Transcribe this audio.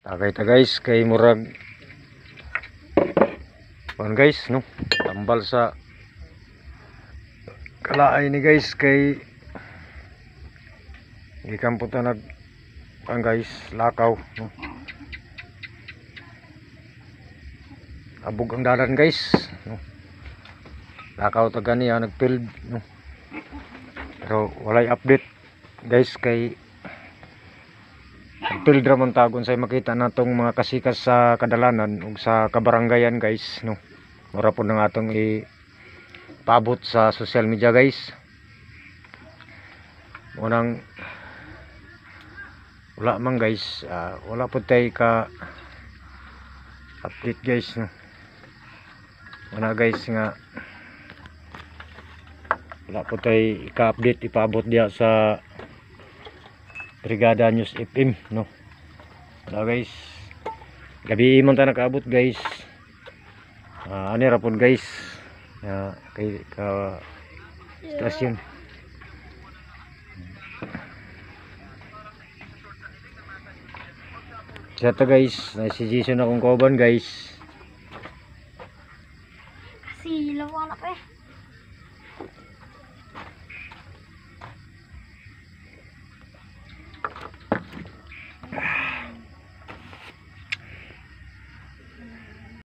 Tagay ta guys kay murag pan guys no tambal sa kalaay ni guys kay gikan po ta nag ang guys lakaw no. Abog ang dalan guys no. Lakaw ta gani nagfield no. Pero walay update guys kay field ramon tagon say makita natong mga kasikas sa kadalanan ug sa kabarangayan guys no. Mura po nang atong ipaabot sa social media guys. Unang wala man guys, wala po tayo ka update guys no. Wala guys nga wala po tayo ika-update ipaabot diya sa Brigada News FM no. Wala guys, gabi man ta nakaabot guys. Ani ra pud guys kay ka stasyon. Seta guys, si Jason akong kauban guys. Silaw anak eh.